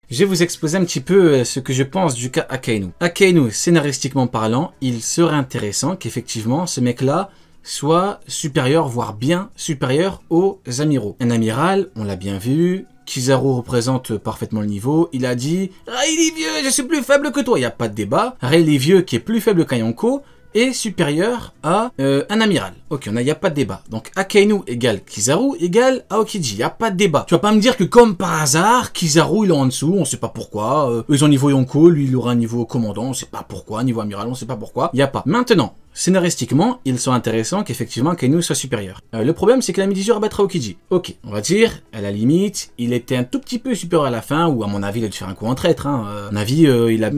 Je vais vous exposer un petit peu ce que je pense du cas Akainu. Akainu, scénaristiquement parlant, il serait intéressant qu'effectivement ce mec-là soit supérieur, voire bien supérieur aux amiraux. Un amiral, on l'a bien vu, Kizaru représente parfaitement le niveau, il a dit « Rayleigh vieux, je suis plus faible que toi », il n'y a pas de débat. Rayleigh vieux, qui est plus faible qu'Yonko, est supérieur à un amiral. Ok, il n'y a pas de débat. Donc Akainu égale Kizaru égale Aokiji. Il n'y a pas de débat. Tu vas pas me dire que comme par hasard, Kizaru il est en dessous, on sait pas pourquoi. Ils ont niveau Yonko, lui il aura un niveau commandant, on sait pas pourquoi. Niveau amiral, on sait pas pourquoi. Il n'y a pas. Maintenant, scénaristiquement, il serait intéressant qu'effectivement Akainu soit supérieur. Le problème, c'est qu'il a mis 10 jours à battre Aokiji. Ok, on va dire, à la limite, il était un tout petit peu supérieur à la fin, ou à mon avis, il a dû faire un coup en traître. À mon avis,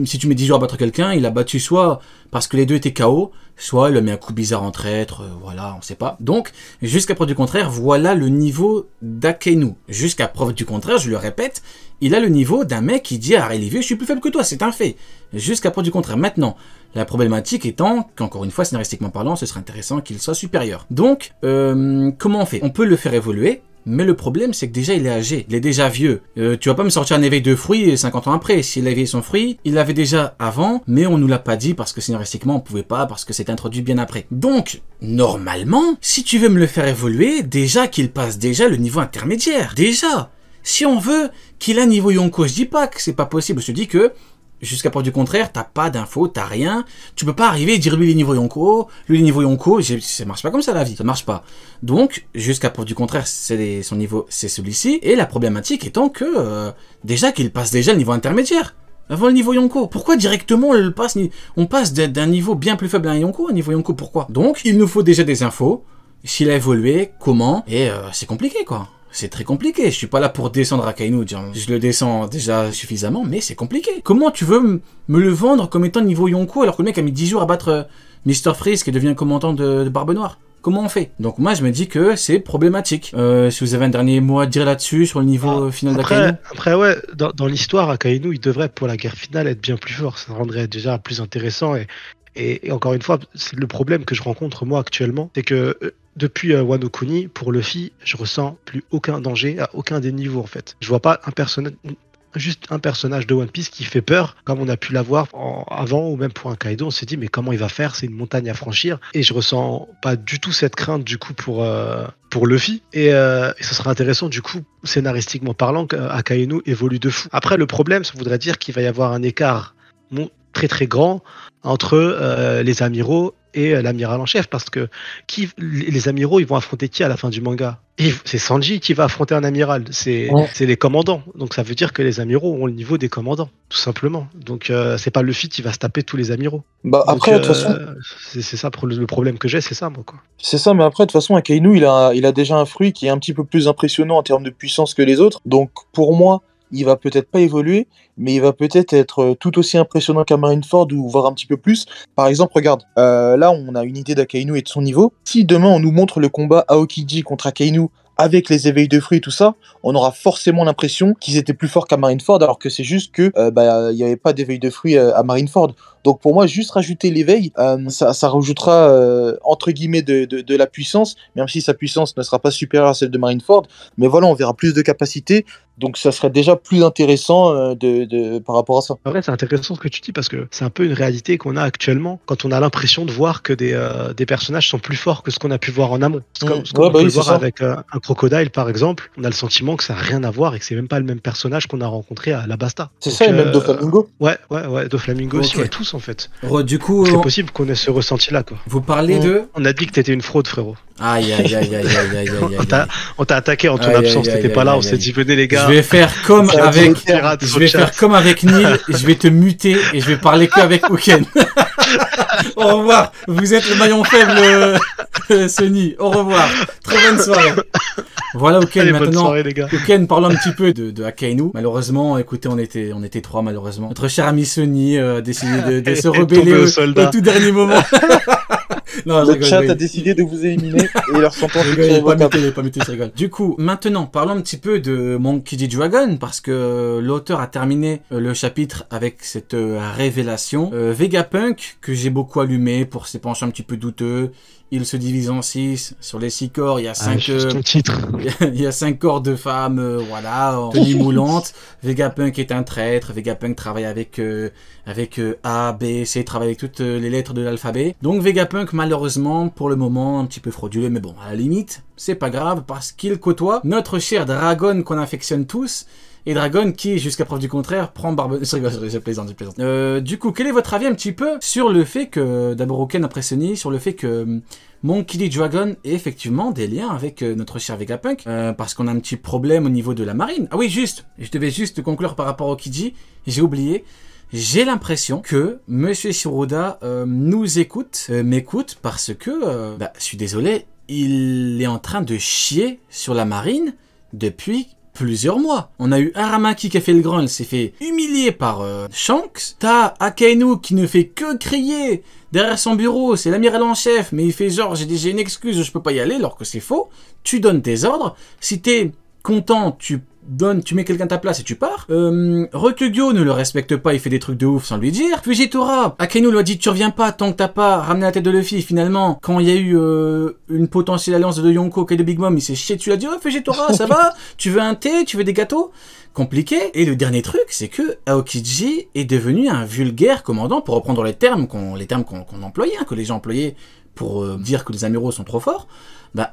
si tu mets 10 jours à battre quelqu'un, il a battu soit parce que les deux étaient KO, soit il a mis un coup bizarre en traître, voilà, on sait pas. Donc, jusqu'à preuve du contraire, voilà le niveau d'Akainu. Jusqu'à preuve du contraire, je le répète, il a le niveau d'un mec qui dit à Rayleigh vieux, je suis plus faible que toi, c'est un fait. Jusqu'à preuve du contraire. Maintenant, la problématique étant qu'encore une fois, scénaristiquement parlant, ce serait intéressant qu'il soit supérieur. Donc, comment on fait? On peut le faire évoluer, mais le problème, c'est que déjà, il est âgé. Il est déjà vieux. Tu vas pas me sortir un éveil de fruits 50 ans après. S'il a éveillé son fruit, il l'avait déjà avant, mais on nous l'a pas dit parce que scénaristiquement, on pouvait pas, parce que c'est introduit bien après. Donc, normalement, si tu veux me le faire évoluer, déjà qu'il passe déjà le niveau intermédiaire. Déjà! Si on veut qu'il a niveau Yonko, je dis pas que c'est pas possible, je te dis que jusqu'à preuve du contraire, t'as pas d'infos, t'as rien. Tu peux pas arriver et dire lui les niveaux Yonko, lui les niveaux Yonko, ça marche pas comme ça la vie, ça marche pas. Donc, jusqu'à preuve du contraire, son niveau, c'est celui-ci. Et la problématique étant que, déjà qu'il passe déjà le niveau intermédiaire, avant le niveau Yonko. Pourquoi directement on passe d'un niveau bien plus faible à un Yonko, à un niveau Yonko, pourquoi? Donc, il nous faut déjà des infos, s'il a évolué, comment, et c'est compliqué quoi. C'est très compliqué, je suis pas là pour descendre Akainu, je le descends déjà suffisamment, mais c'est compliqué. Comment tu veux me le vendre comme étant niveau Yonko alors que le mec a mis 10 jours à battre Mr. Freeze qui devient commandant de Barbe Noire? Comment on fait? Donc moi je me dis que c'est problématique. Si vous avez un dernier mot à dire là-dessus, sur le niveau final d'Akainu? Après ouais, dans l'histoire, Akainu il devrait pour la guerre finale être bien plus fort, ça rendrait déjà plus intéressant et encore une fois, c'est le problème que je rencontre moi actuellement, c'est que depuis Wano Kuni, pour Luffy, je ressens plus aucun danger à aucun des niveaux en fait. Je vois pas juste un personnage de One Piece qui fait peur, comme on a pu l'avoir avant ou même pour un Kaido. On s'est dit mais comment il va faire? C'est une montagne à franchir. Et je ressens pas du tout cette crainte du coup pour Luffy. Et ce sera intéressant du coup, scénaristiquement parlant, qu'Akainu évolue de fou. Après le problème, ça voudrait dire qu'il va y avoir un écart très très grand entre les amiraux et l'amiral en chef, parce que les amiraux ils vont affronter qui à la fin du manga? C'est Sanji qui va affronter un amiral, c'est les commandants, donc ça veut dire que les amiraux ont le niveau des commandants, tout simplement. Donc c'est pas Luffy qui va se taper tous les amiraux. Bah après de toute façon c'est ça le problème que j'ai, c'est ça moi quoi. C'est ça, mais après de toute façon Akainu il a déjà un fruit qui est un petit peu plus impressionnant en termes de puissance que les autres, donc pour moi il va peut-être pas évoluer, mais il va peut-être être tout aussi impressionnant qu'un Marineford ou voire un petit peu plus. Par exemple, regarde, là on a une idée d'Akainu et de son niveau. Si demain on nous montre le combat Aokiji contre Akainu avec les éveils de fruits et tout ça, on aura forcément l'impression qu'ils étaient plus forts qu'à Marineford, alors que c'est juste que il n'y avait pas d'éveil de fruits à Marineford. Donc pour moi, juste rajouter l'éveil, ça rajoutera entre guillemets de la puissance, même si sa puissance ne sera pas supérieure à celle de Marineford. Mais voilà, on verra plus de capacité, donc ça serait déjà plus intéressant par rapport à ça. En vrai, c'est intéressant ce que tu dis parce que c'est un peu une réalité qu'on a actuellement quand on a l'impression de voir que des personnages sont plus forts que ce qu'on a pu voir en amont. Comme on peut le voir avec un Crocodile par exemple, on a le sentiment que ça n'a rien à voir et que c'est même pas le même personnage qu'on a rencontré à l'Abasta. C'est ça, et même Doflamingo. Ouais, Doflamingo aussi, tous en fait. Du coup, c'est possible qu'on ait ce ressenti là quoi. Vous parlez de... On a dit que t'étais une fraude frérot. Aïe. On t'a attaqué en ton absence, t'étais pas là, on s'est dit venez les gars. Je vais faire comme avec Neil, je vais te muter et je vais parler que avec Oken. Au revoir, vous êtes le maillon faible, Sony. Au revoir, très bonne soirée. Voilà Oken, allez, maintenant. Soirée, les gars. Oken, parlons un petit peu de Akainu. Malheureusement, écoutez, on était trois malheureusement. Notre cher ami Sony a décidé de se rebeller au tout dernier moment. Non, je Le rigole, chat je a décidé de vous éliminer et leur sentence rigole, il est pas muté, je rigole. Du coup, maintenant, parlons un petit peu de Monkey D. Dragon, parce que l'auteur a terminé le chapitre avec cette révélation. Vegapunk, que j'ai beaucoup allumé pour ses penchants un petit peu douteux, il se divise en 6. Sur les 6 corps, il y a 5 ton titre. il y a 5 corps de femmes, voilà, en tenue moulante. Vegapunk est un traître. Vegapunk travaille avec A, B, C, travaille avec toutes les lettres de l'alphabet. Donc Vegapunk, malheureusement, pour le moment, un petit peu frauduleux, mais bon, à la limite, c'est pas grave, parce qu'il côtoie notre cher Dragon qu'on affectionne tous. Et Dragon qui, jusqu'à preuve du contraire, prend Barbe... Je plaisante. Du coup, quel est votre avis un petit peu sur le fait que, d'abord Oken après Sony, sur le fait que Monkey D. Dragon ait effectivement des liens avec notre cher Vegapunk, parce qu'on a un petit problème au niveau de la marine. Ah oui, juste, je devais juste conclure par rapport au Kiji, j'ai oublié. J'ai l'impression que Monsieur Shiroda nous écoute, m'écoute, parce que, je suis désolé, il est en train de chier sur la marine depuis plusieurs mois. On a eu Aramaki qui a fait le grand, elle s'est fait humilier par Shanks. T'as Akainu qui ne fait que crier derrière son bureau, c'est l'amiral en chef, mais il fait genre j'ai une excuse, je peux pas y aller, alors que c'est faux. Tu donnes tes ordres, si t'es content, tu mets quelqu'un à ta place et tu pars. Rokugyo ne le respecte pas, il fait des trucs de ouf sans lui dire. Fujitora, Akainu lui a dit tu reviens pas tant que t'as pas ramené la tête de Luffy. Finalement, quand il y a eu une potentielle alliance de Yonko et de Big Mom, il s'est chié dessus, il a dit oh Fujitora, ça va? Tu veux un thé? Tu veux des gâteaux? Compliqué. Et le dernier truc, c'est que Aokiji est devenu un vulgaire commandant, pour reprendre les termes qu'on employait, que les gens employaient pour dire que les amiraux sont trop forts.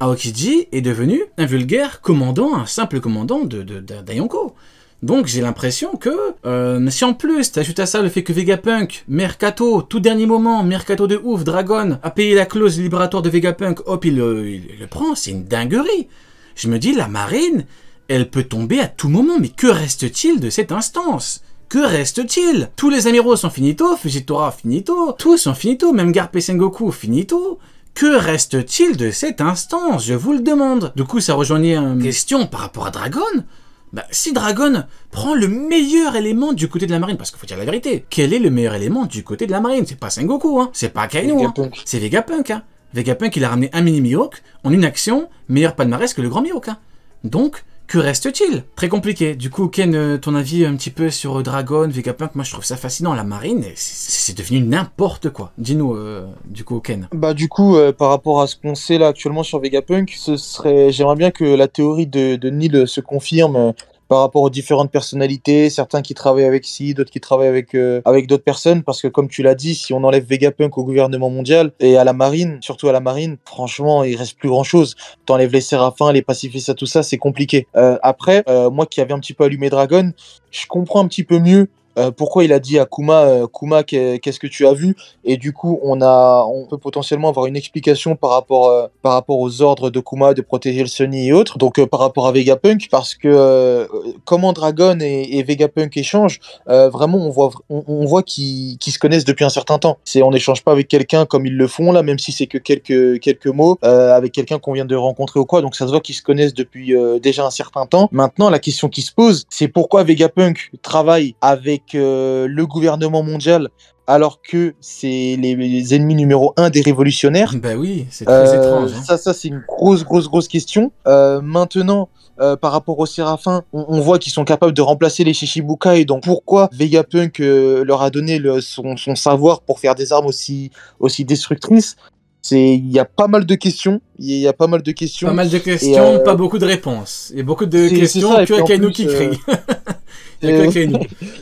Aokiji est devenu un vulgaire commandant, un simple commandant d'Ayonko. Donc j'ai l'impression que, si en plus t'ajoutes à ça le fait que Vegapunk, Mercato, tout dernier moment, Mercato de ouf, Dragon, a payé la clause libératoire de Vegapunk, hop, il le prend, c'est une dinguerie. Je me dis, la marine, elle peut tomber à tout moment, mais que reste-t-il de cette instance ? Que reste-t-il? Tous les amiraux sont finito, Fujitora finito, tous sont finito, même Garp et Sengoku finito. Que reste-t-il de cette instance? Je vous le demande. Du coup, ça rejoignait une question par rapport à Dragon. Si Dragon prend le meilleur élément du côté de la marine, parce qu'il faut dire la vérité, quel est le meilleur élément du côté de la marine? C'est pas Sengoku, hein. C'est pas Akainu, hein. C'est Vegapunk, hein. Vegapunk, il a ramené un mini Mihawk en une action, meilleur palmarès que le grand Mihawk, hein. Donc, que reste-t-il? Très compliqué. Du coup, Ken, ton avis un petit peu sur Dragon, Vegapunk, moi je trouve ça fascinant. La marine, c'est devenu n'importe quoi. Dis-nous, du coup, Ken. Du coup, par rapport à ce qu'on sait là actuellement sur Vegapunk, j'aimerais bien que la théorie de Neil se confirme. Par rapport aux différentes personnalités, certains qui travaillent avec ci, d'autres qui travaillent avec d'autres personnes, parce que comme tu l'as dit, si on enlève Vegapunk au gouvernement mondial et à la marine, surtout à la marine, franchement, il reste plus grand-chose. T'enlèves les séraphins, les pacifistes, tout ça, c'est compliqué. Après, moi qui avais un petit peu allumé Dragon, je comprends un petit peu mieux pourquoi il a dit à Kuma, Kuma, qu'est-ce que tu as vu? Et du coup, on peut potentiellement avoir une explication par rapport aux ordres de Kuma de protéger le Sunny et autres. Donc, par rapport à Vegapunk, parce que comment Dragon et Vegapunk échangent, vraiment, on voit qu'ils se connaissent depuis un certain temps. On n'échange pas avec quelqu'un comme ils le font là, même si c'est que quelques mots, avec quelqu'un qu'on vient de rencontrer ou quoi. Donc, ça se voit qu'ils se connaissent depuis déjà un certain temps. Maintenant, la question qui se pose, c'est pourquoi Vegapunk travaille avec le gouvernement mondial alors que c'est les ennemis numéro 1 des révolutionnaires. Oui, c'est très étrange. Hein. Ça c'est une grosse question. Maintenant, par rapport aux Séraphins, on voit qu'ils sont capables de remplacer les Shichibukai, donc pourquoi Vegapunk leur a donné son savoir pour faire des armes aussi destructrices? Il y a pas mal de questions. Pas mal de questions, pas beaucoup de réponses. Et beaucoup de questions que Akainu qui crie.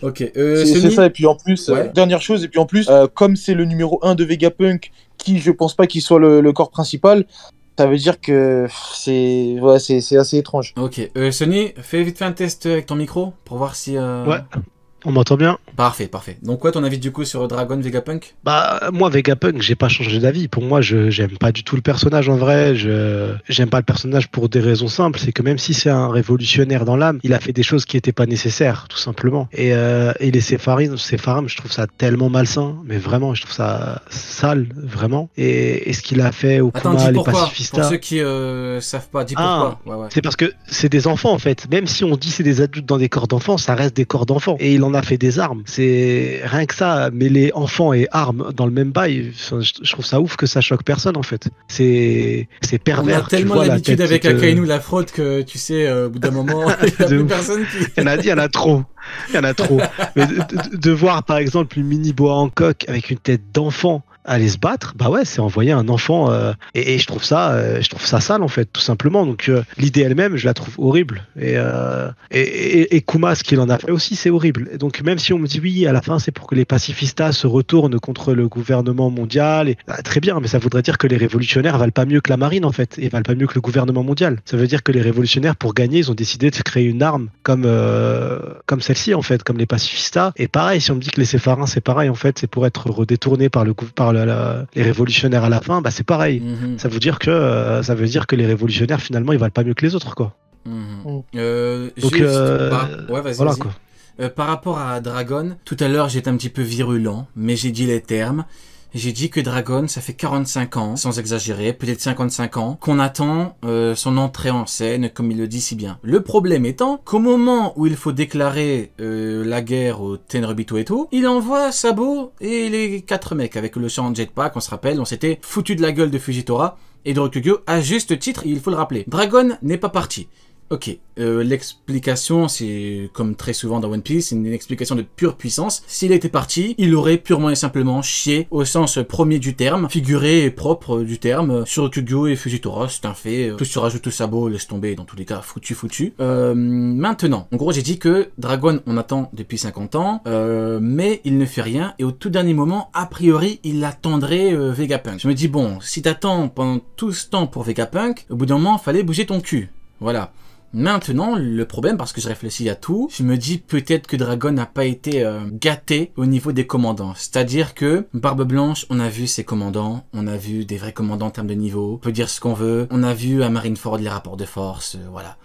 Ok. C'est ça, et puis en plus, dernière chose, et puis en plus, comme c'est le numéro 1 de Vegapunk, qui je pense pas qu'il soit le corps principal, ça veut dire que c'est assez étrange. Ok. Sony, fais vite fait un test avec ton micro pour voir si. Ouais. On m'entend bien? Parfait. Donc quoi ton avis du coup sur Dragon, Vegapunk? Moi Vegapunk, j'ai pas changé d'avis. Pour moi, j'aime pas du tout le personnage en vrai. J'aime pas le personnage pour des raisons simples. C'est que même si c'est un révolutionnaire dans l'âme, il a fait des choses qui étaient pas nécessaires, tout simplement. Et les Sépharim, je trouve ça tellement malsain. Mais vraiment, je trouve ça sale, vraiment. Et ce qu'il a fait au Kuma, les pacifistas. Pour ceux qui savent pas, dis pourquoi. C'est parce que c'est des enfants en fait. Même si on dit c'est des adultes dans des corps d'enfants, ça reste des corps d'enfants. Et il en a fait des armes. C'est rien que ça, mêler enfants et armes dans le même bail. Je trouve ça ouf que ça choque personne en fait. C'est pervers. On a tellement l'habitude avec Akainu la fraude que tu sais, au bout d'un moment, il n'y a plus personne qui. Il y en a trop. Il y en a trop. Mais de voir par exemple une mini boa Hancock avec une tête d'enfant aller se battre, bah ouais, c'est envoyer un enfant et je trouve ça sale en fait, tout simplement. Donc l'idée elle-même, je la trouve horrible et Kuma, ce qu'il en a fait aussi, c'est horrible. Et donc même si on me dit oui, à la fin c'est pour que les pacifistas se retournent contre le gouvernement mondial, et très bien, mais ça voudrait dire que les révolutionnaires valent pas mieux que la marine en fait, et valent pas mieux que le gouvernement mondial. Ça veut dire que les révolutionnaires, pour gagner, ils ont décidé de créer une arme comme celle-ci en fait, comme les pacifistas. Et pareil, si on me dit que les séfarins c'est pareil en fait, c'est pour être redétourné par les révolutionnaires à la fin, bah c'est pareil. Ça veut dire que les révolutionnaires finalement ils valent pas mieux que les autres quoi. Donc ouais, vas-y, voilà vas-y. quoi. Par rapport à Dragon, tout à l'heure j'étais un petit peu virulent, mais j'ai dit les termes. J'ai dit que Dragon, ça fait 45 ans, sans exagérer, peut-être 55 ans, qu'on attend son entrée en scène, comme il le dit si bien. Le problème étant qu'au moment où il faut déclarer la guerre au Tenryubito et tout, il envoie Sabo et les 4 mecs avec le champ jetpack, on se rappelle, on s'était foutu de la gueule de Fujitora et de Rokugyo à juste titre, il faut le rappeler. Dragon n'est pas parti. Ok, l'explication, c'est comme très souvent dans One Piece, c'est une explication de pure puissance. S'il était parti, il aurait purement et simplement chié au sens premier du terme, figuré et propre du terme, sur Rokugyo et Fujitora, c'est un fait. Plus tu rajoutes Sabo, laisse tomber, dans tous les cas, foutu. Maintenant, en gros, j'ai dit que Dragon, on attend depuis 50 ans, mais il ne fait rien, et au tout dernier moment, a priori, il attendrait Vegapunk. Je me dis, bon, si t'attends pendant tout ce temps pour Vegapunk, au bout d'un moment, fallait bouger ton cul. Voilà. Maintenant, le problème, parce que je réfléchis à tout, je me dis peut-être que Dragon n'a pas été gâté au niveau des commandants. C'est-à-dire que Barbe Blanche, on a vu ses commandants, on a vu des vrais commandants en termes de niveau, on peut dire ce qu'on veut, on a vu à Marineford les rapports de force, voilà.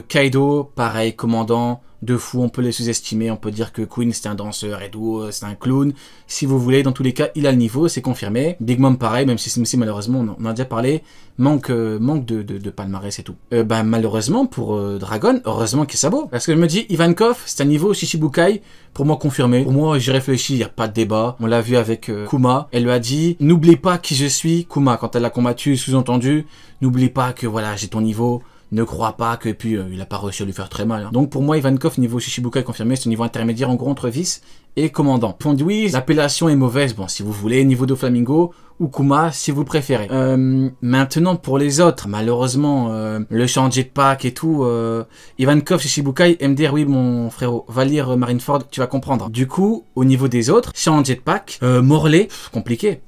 Kaido, pareil, commandant de fou, on peut les sous-estimer, on peut dire que Queen c'est un danseur, Edo c'est un clown, si vous voulez, dans tous les cas il a le niveau, c'est confirmé. Big Mom pareil, même si malheureusement on en a déjà parlé, manque de palmarès et tout. Malheureusement pour Dragon, heureusement qu'il est Sabo, parce que je me dis Ivankov c'est un niveau Shichibukai, pour moi confirmé, pour moi j'y réfléchis, il n'y a pas de débat, on l'a vu avec Kuma, elle lui a dit n'oublie pas qui je suis, Kuma quand elle a combattu, sous-entendu, n'oublie pas que voilà j'ai ton niveau, ne crois pas que, puis il a pas réussi à lui faire très mal. Hein. Donc pour moi, Ivankov, niveau Shichibukai confirmé, c'est au niveau intermédiaire, en gros, entre vice et commandant. On dit oui, l'appellation est mauvaise, bon, si vous voulez, niveau de Flamingo, ou Kuma, si vous préférez. Maintenant, pour les autres, malheureusement, le champ jetpack et tout, Ivankov, Shichibukai, MDR, oui, mon frérot, va lire Marineford, tu vas comprendre. Du coup, au niveau des autres, champ jetpack, Morlaix, compliqué.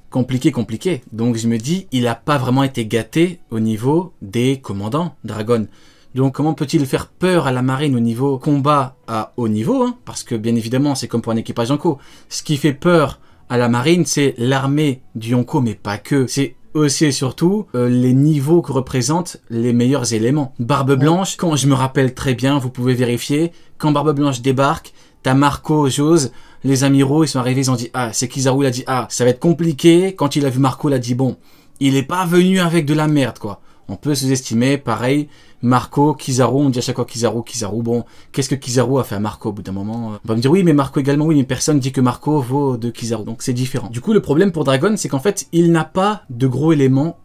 Donc je me dis, il a pas vraiment été gâté au niveau des commandants Dragon. Donc comment peut-il faire peur à la marine au niveau combat à haut niveau, hein, parce que bien évidemment c'est comme pour un équipage Yonko. Ce qui fait peur à la marine, c'est l'armée du Yonko, mais pas que. C'est aussi et surtout les niveaux que représentent les meilleurs éléments. Barbe Blanche, quand je me rappelle très bien, vous pouvez vérifier, quand Barbe Blanche débarque, t'as Marco, Jose, les amiraux, ils sont arrivés, ils ont dit, ah, c'est Kizaru, il a dit, ah, ça va être compliqué. Quand il a vu Marco, il a dit, bon, il est pas venu avec de la merde, quoi. On peut sous-estimer, pareil, Marco, Kizaru, on dit à chaque fois Kizaru, bon, qu'est-ce que Kizaru a fait à Marco au bout d'un moment? On va me dire, oui, mais Marco également, oui, mais personne dit que Marco vaut de Kizaru, donc c'est différent. Du coup, le problème pour Dragon, c'est qu'en fait, il n'a pas de gros éléments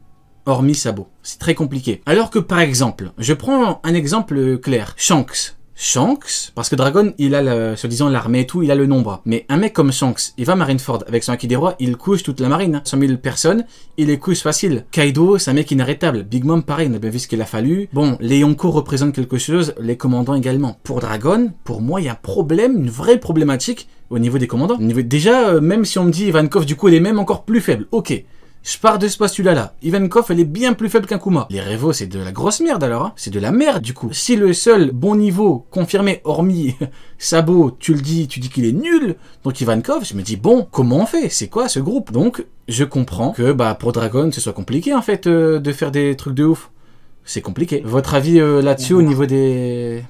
hormis Sabo. C'est très compliqué. Alors que, par exemple, je prends un exemple clair, Shanks, parce que Dragon, il a, soi-disant, l'armée et tout, il a le nombre. Mais un mec comme Shanks, il va à Marineford avec son Haki des Rois, il couche toute la marine. 100 000 personnes, il les couche facile. Kaido, c'est un mec inarrêtable. Big Mom, pareil, on a bien vu ce qu'il a fallu. Bon, les Yonko représentent quelque chose, les commandants également. Pour Dragon, pour moi, il y a un problème, une vraie problématique au niveau des commandants. Déjà, même si on me dit Ivankov, du coup, il est même encore plus faible. Ok. Je pars de ce postulat-là. Ivankov, elle est bien plus faible qu'un Kuma. Les Revo, c'est de la grosse merde alors, hein. C'est de la merde du coup. Si le seul bon niveau confirmé, hormis Sabo, tu dis qu'il est nul, donc Ivankov, je me dis bon, comment on fait? C'est quoi ce groupe? Donc, je comprends que pour Dragon, ce soit compliqué en fait de faire des trucs de ouf. C'est compliqué. Votre avis là-dessus au niveau de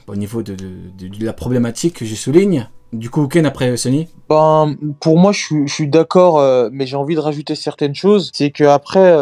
la problématique que je souligne? Du coup, Ken après Sony. Ben, pour moi, je suis d'accord, mais j'ai envie de rajouter certaines choses. C'est que après,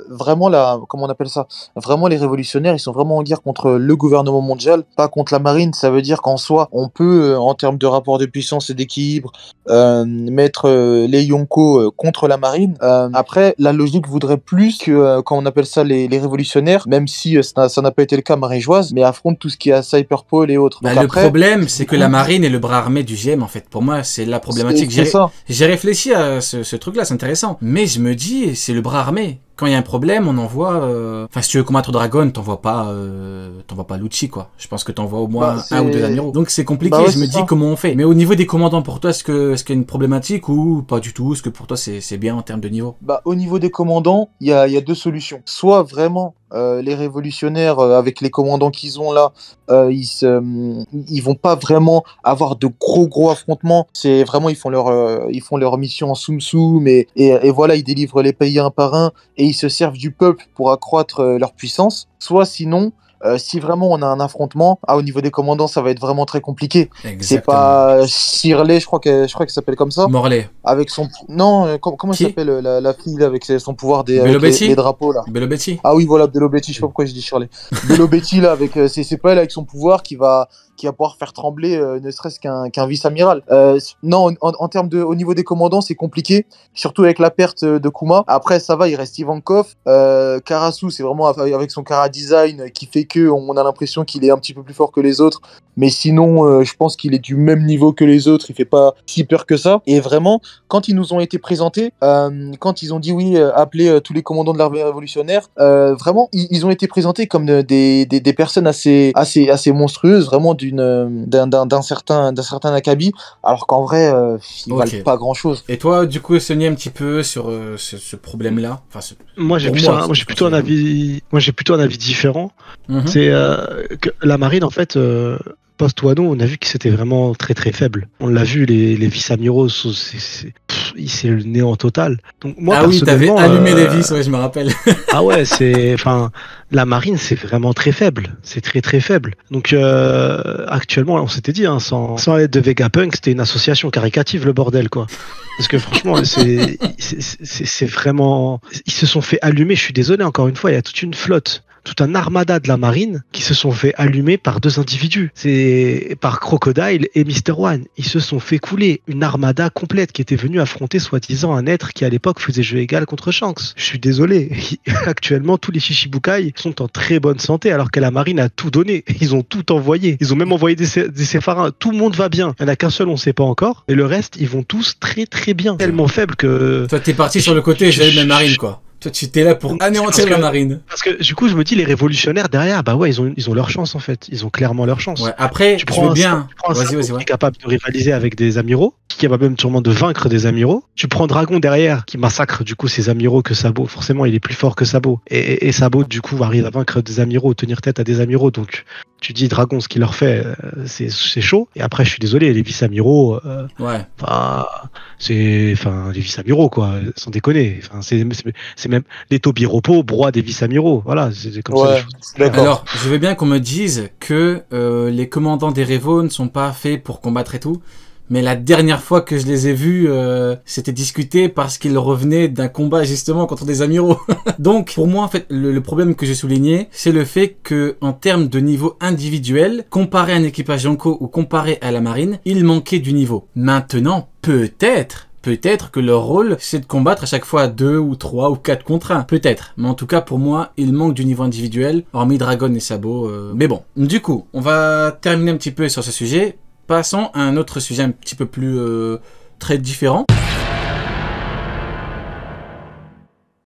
vraiment comment on appelle ça? Vraiment, les révolutionnaires, ils sont vraiment en guerre contre le gouvernement mondial, pas contre la marine. Ça veut dire qu'en soi, on peut, en termes de rapport de puissance et d'équilibre, mettre les Yonko contre la marine. Après, la logique voudrait plus que, quand on appelle ça les révolutionnaires, même si ça n'a pas été le cas marégeoise, mais affrontent tout ce qui est Cyberpol et autres. Bah, Donc le après, problème, c'est que la marine est le bras armé du GM, en fait. Pour moi, c'est la problématique. c'est ça. J'ai réfléchi à ce truc-là, c'est intéressant. Mais je me dis, c'est le bras armé. Quand il y a un problème, on envoie... Enfin, si tu veux combattre Dragon, t'envoies pas Lucci, quoi. Je pense que t'envoies au moins un ou deux amiraux. Donc c'est compliqué, Bah ouais, je me dis comment on fait. Mais au niveau des commandants, pour toi, est-ce qu'il y a une problématique ou pas du tout? Est-ce que pour toi, c'est bien en termes de niveau? Bah, au niveau des commandants, il y a deux solutions. Soit vraiment les révolutionnaires, avec les commandants qu'ils ont là, ils vont pas vraiment avoir de gros affrontements. C'est vraiment, ils font leur mission en soum-soum et voilà, ils délivrent les pays un par un et ils se servent du peuple pour accroître leur puissance. Soit sinon, si vraiment on a un affrontement, au niveau des commandants, ça va être vraiment très compliqué. Exactement. C'est pas Shirley, je crois qu'elle s'appelle comme ça. Morlaix. Avec son... Non, comment elle s'appelle la fille là, avec son pouvoir avec les drapeaux là. Bellobetti. Ah oui, voilà, Bellobetti, je sais pas pourquoi je dis Shirley. Bellobetti là, avec c'est pas elle avec son pouvoir qui va pouvoir faire trembler ne serait-ce qu'un vice-amiral. Non, en termes au niveau des commandants, c'est compliqué, surtout avec la perte de Kuma. Après, ça va, il reste Ivankov. Karasu, c'est vraiment avec son Kara design qui fait que on a l'impression qu'il est un petit peu plus fort que les autres. Mais sinon, je pense qu'il est du même niveau que les autres. Il fait pas si peur que ça. Et vraiment, quand ils nous ont été présentés, quand ils ont dit oui, appeler tous les commandants de l'armée révolutionnaire, vraiment, ils ont été présentés comme des personnes assez monstrueuses, vraiment d'un certain acabit, alors qu'en vrai, ils valent pas grand-chose. Et toi, du coup, Sony, un petit peu sur ce problème-là. Enfin, moi, j'ai plutôt un avis différent. C'est que la marine, en fait. Post-Wano, on a vu que c'était vraiment très très faible. On l'a vu, les vice-amiraux, c'est le néant total. Donc, moi, oui, t'avais allumé les vis, ouais, je me rappelle. Ah ouais, la marine, c'est vraiment très faible. C'est très très faible. Donc, actuellement, on s'était dit, hein, sans l'aide de Vegapunk, c'était une association caricative, le bordel, quoi. Parce que franchement, c'est vraiment... Ils se sont fait allumer, je suis désolé, encore une fois, il y a toute une flotte. Tout un armada de la marine qui se sont fait allumer par deux individus. C'est par Crocodile et Mr. One. Ils se sont fait couler une armada complète qui était venue affronter soi-disant un être qui à l'époque faisait jeu égal contre Shanks. Je suis désolé. Actuellement, tous les Shichibukai sont en très bonne santé alors que la marine a tout donné. Ils ont tout envoyé. Ils ont même envoyé des Sépharins. Tout le monde va bien. Il n'y en a qu'un seul, on ne sait pas encore. Et le reste, ils vont tous très très bien. Tellement faible que... Toi, t'es parti sur le côté, j'avais ma marine, quoi. Toi, tu étais là pour anéantir la marine. Parce que du coup, je me dis, les révolutionnaires derrière, bah ouais, ils ont leur chance en fait. Ils ont clairement leur chance. Ouais, après, je veux bien. Vas-y. Qui est capable de rivaliser avec des amiraux, qui est capable même sûrement de vaincre des amiraux. Tu prends Dragon derrière, qui massacre du coup ses amiraux que Sabo. Forcément, il est plus fort que Sabo. Et Sabo, du coup, arrive à vaincre des amiraux, tenir tête à des amiraux. Donc, tu dis Dragon, ce qu'il leur fait, c'est chaud. Et après, je suis désolé, les vice-amiraux. Ouais. Les vice-amiraux, quoi, sans déconner. Enfin, c'est même les Tobiropo, broient des vice-amiraux. Voilà, c'est comme ça les choses. Alors, je veux bien qu'on me dise que les commandants des Révos ne sont pas faits pour combattre et tout. Mais la dernière fois que je les ai vus, c'était discuté parce qu'ils revenaient d'un combat justement contre des amiraux. Donc, pour moi, en fait, le problème que j'ai souligné, c'est le fait que, en termes de niveau individuel, comparé à un équipage Yonko ou comparé à la marine, il manquait du niveau. Maintenant, peut-être que leur rôle, c'est de combattre à chaque fois 2 ou 3 ou 4 contre 1. Peut-être. Mais en tout cas, pour moi, il manque du niveau individuel, hormis Dragon et Sabo. Mais bon. Du coup, on va terminer un petit peu sur ce sujet. Passons à un autre sujet un petit peu plus très différent.